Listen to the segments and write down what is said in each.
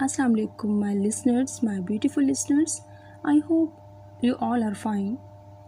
Assalamu alaikum, my listeners, my beautiful listeners. I hope you all are fine.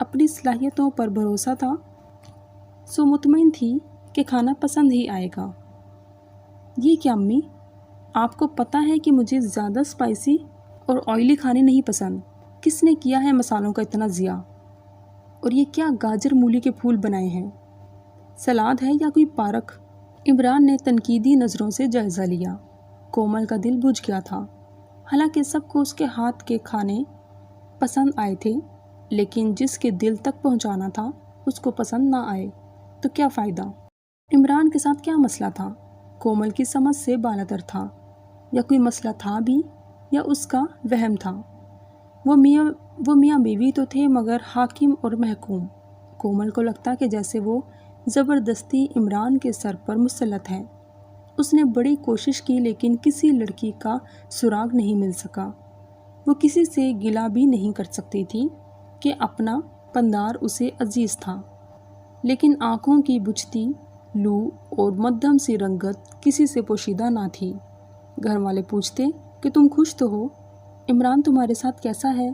اپنی صلاحیتوں پر بھروسہ تھا، سو مطمئن تھی کہ کھانا پسند ہی آئے گا۔ یہ کیا امی، آپ کو پتہ ہے کہ مجھے زیادہ اسپائسی اور آئلی کھانے نہیں پسند۔ کس نے کیا ہے مسالوں کا اتنا ضیاع؟ اور یہ کیا گاجر مولی کے پھول بنائے ہیں؟ سلاد ہے یا کوئی پارک؟ عمران نے تنقیدی نظروں سے جائزہ لیا۔ کومل کا دل بجھ گیا تھا۔ حالانکہ سب کو اس کے ہاتھ کے کھانے پسند آئے تھے، لیکن جس کے دل تک پہنچانا تھا اس کو پسند نہ آئے تو کیا فائدہ؟ عمران کے ساتھ کیا مسئلہ تھا؟ کومل کی سمجھ سے بالاتر تھا، یا کوئی مسئلہ تھا بھی، یا اس کا وہم تھا۔ وہ میاں بیوی تو تھے، مگر حاکم اور محکوم۔ کومل کو لگتا کہ جیسے وہ زبردستی عمران کے سر پر مسلط ہے۔ اس نے بڑی کوشش کی لیکن کسی لڑکی کا سراغ نہیں مل سکا۔ وہ کسی سے گلہ بھی نہیں کر سکتی تھی کہ اپنا پندار اسے عزیز تھا، لیکن آنکھوں کی بجھتی لو اور مدھم سی رنگت کسی سے پوشیدہ نہ تھی۔ گھر والے پوچھتے کہ تم خوش تو ہو، عمران تمہارے ساتھ کیسا ہے؟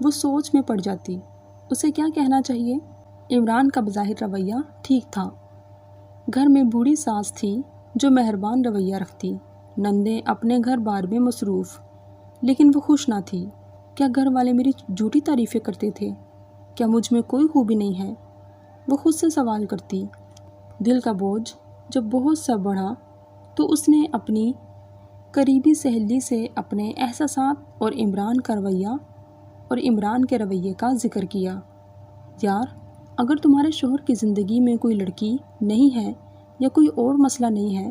وہ سوچ میں پڑ جاتی، اسے کیا کہنا چاہیے۔ عمران کا بظاہر رویہ ٹھیک تھا۔ گھر میں بوڑھی ساس تھی جو مہربان رویہ رکھتی، نندیں اپنے گھر بار میں مصروف، لیکن وہ خوش نہ تھی۔ کیا گھر والے میری جھوٹی تعریفیں کرتے تھے؟ کیا مجھ میں کوئی خوبی نہیں ہے؟ وہ خود سے سوال کرتی۔ دل کا بوجھ جب بہت سا بڑھا تو اس نے اپنی قریبی سہیلی سے اپنے احساسات اور عمران کے رویے کا ذکر کیا۔ یار، اگر تمہارے شوہر کی زندگی میں کوئی لڑکی نہیں ہے یا کوئی اور مسئلہ نہیں ہے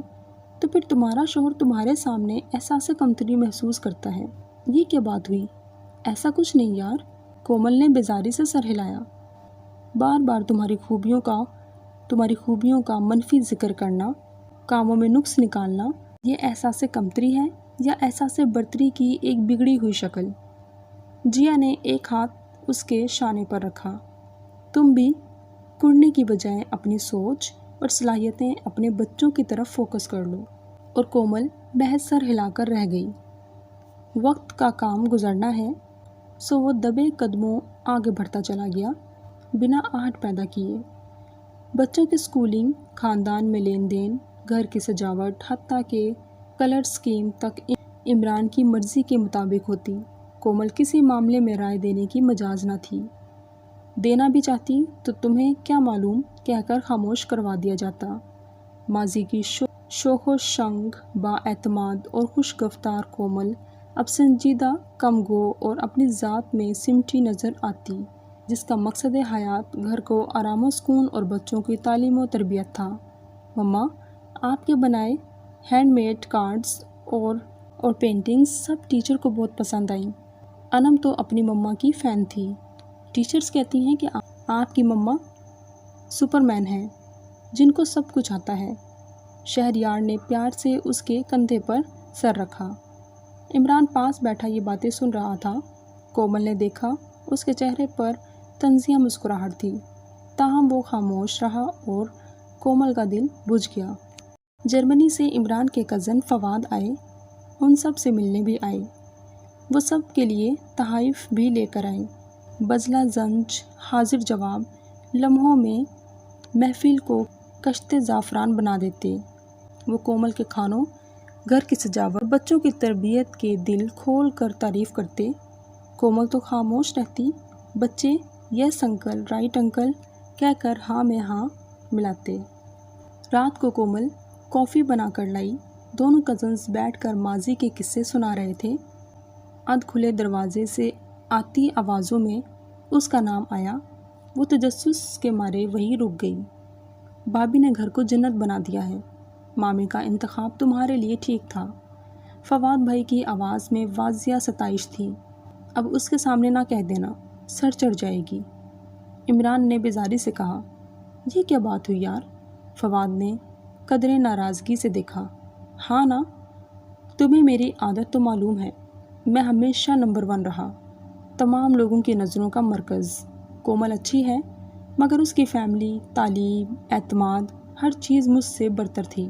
تو پھر تمہارا شوہر تمہارے سامنے احساس کمتری محسوس کرتا ہے۔ یہ کیا بات ہوئی؟ ایسا کچھ نہیں یار، کومل نے بیزاری سے سر ہلایا۔ بار بار تمہاری خوبیوں کا منفی ذکر کرنا، کاموں میں نقص نکالنا، یہ احساس کمتری ہے یا احساس برتری کی ایک بگڑی ہوئی شکل؟ جیا نے ایک ہاتھ اس کے شانے پر رکھا۔ تم بھی کڑنے کی بجائے اپنی سوچ اور صلاحیتیں اپنے بچوں کی طرف فوکس کر لو۔ اور کومل بحث سر ہلا کر رہ گئی۔ وقت کا کام گزرنا ہے، سو وہ دبے قدموں آگے بڑھتا چلا گیا، بنا آہٹ پیدا کیے۔ بچوں کی اسکولنگ، خاندان میں لین دین، گھر کی سجاوٹ، حتیٰ کہ کلر اسکیم تک عمران کی مرضی کے مطابق ہوتی۔ کومل کسی معاملے میں رائے دینے کی مجاز نہ تھی۔ دینا بھی چاہتی تو تمہیں کیا معلوم کہہ کر خاموش کروا دیا جاتا۔ ماضی کی شوخ و شنگ، با اعتماد اور خوش گفتار کومل اب سنجیدہ، کم گو اور اپنی ذات میں سمٹی نظر آتی، جس کا مقصد حیات گھر کو آرام و سکون اور بچوں کی تعلیم و تربیت تھا۔ مما، آپ کے بنائے ہینڈ میڈ کارڈز اور پینٹنگز سب ٹیچر کو بہت پسند آئیں۔ انم تو اپنی مما کی فین تھی۔ ٹیچرز کہتی ہیں کہ آپ کی مما سپر مین ہیں، جن کو سب کچھ آتا ہے۔ شہریار نے پیار سے اس کے کندھے پر سر رکھا۔ عمران پاس بیٹھا یہ باتیں سن رہا تھا۔ کومل نے دیکھا اس کے چہرے پر طنزیہ مسکراہٹ تھی، تاہم وہ خاموش رہا اور کومل کا دل بجھ گیا۔ جرمنی سے عمران کے کزن فواد آئے، ان سب سے ملنے بھی آئے۔ وہ سب کے لیے تحائف بھی لے کر آئے۔ بزلہ زنج حاضر جواب لمحوں میں محفل کو کشت زعفران بنا دیتے۔ وہ کومل کے کھانوں، گھر کی سجاوٹ، بچوں کی تربیت کے دل کھول کر تعریف کرتے۔ کومل تو خاموش رہتی۔ بچے یس انکل، رائٹ انکل کہہ کر ہاں میں ہاں ملاتے۔ رات کو کومل کافی بنا کر لائی۔ دونوں کزنز بیٹھ کر ماضی کے قصے سنا رہے تھے۔ ادھ کھلے دروازے سے آتی آوازوں میں اس کا نام آیا۔ وہ تجسس کے مارے وہیں رک گئی۔ بھابی نے گھر کو جنت بنا دیا ہے۔ مامی کا انتخاب تمہارے لیے ٹھیک تھا۔ فواد بھائی کی آواز میں واضح ستائش تھی۔ اب اس کے سامنے نہ کہہ دینا، سر چڑھ جائے گی۔ عمران نے بیزاری سے کہا۔ یہ کیا بات ہوئی یار؟ فواد نے قدرے ناراضگی سے دیکھا۔ ہاں نا، تمہیں میری عادت تو معلوم ہے، میں ہمیشہ نمبر 1 رہا، تمام لوگوں کی نظروں کا مرکز۔ کومل اچھی ہے، مگر اس کی فیملی، تعلیم، اعتماد، ہر چیز مجھ سے برتر تھی۔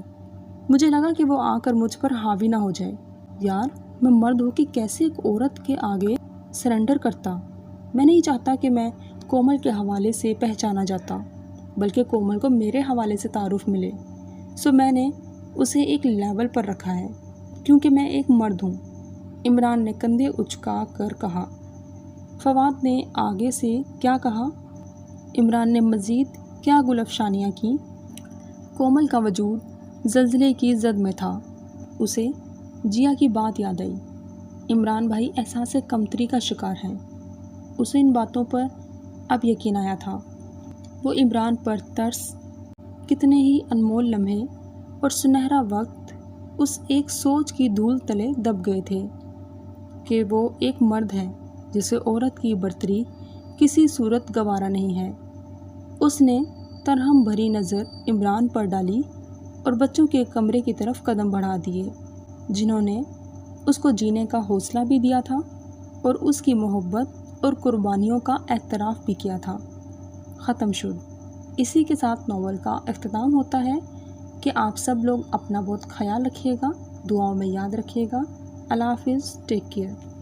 مجھے لگا کہ وہ آ کر مجھ پر حاوی نہ ہو جائے۔ یار، میں مرد ہو کہ کیسے ایک عورت کے آگے سرنڈر کرتا؟ میں نہیں چاہتا کہ میں کومل کے حوالے سے پہچانا جاتا، بلکہ کومل کو میرے حوالے سے تعارف ملے، سو میں نے اسے ایک لیول پر رکھا ہے کیونکہ میں ایک مرد ہوں، عمران نے کندھے اچکا کر کہا۔ فواد نے آگے سے کیا کہا؟ عمران نے مزید کیا گل افشانیاں کیں؟ کومل کا وجود زلزلے کی زد میں تھا، اسے جیا کی بات یاد آئی۔ عمران بھائی احساس کمتری کا شکار ہیں، اسے ان باتوں پر اب یقین آیا تھا۔ وہ عمران پر ترس، کتنے ہی انمول لمحے اور سنہرا وقت اس ایک سوچ کی دھول تلے دب گئے تھے کہ وہ ایک مرد ہے جسے عورت کی برتری کسی صورت گوارا نہیں ہے۔ اس نے ترہم بھری نظر عمران پر ڈالی اور بچوں کے کمرے کی طرف قدم بڑھا دیے جنہوں نے اس کو جینے کا حوصلہ بھی دیا تھا اور اس کی محبت اور قربانیوں کا اعتراف بھی کیا تھا۔ ختم شد۔ اسی کے ساتھ ناول کا اختتام ہوتا ہے کہ آپ سب لوگ اپنا بہت خیال رکھیے گا، دعاؤں میں یاد رکھیے گا۔ اللہ حافظ، ٹیک کیئر۔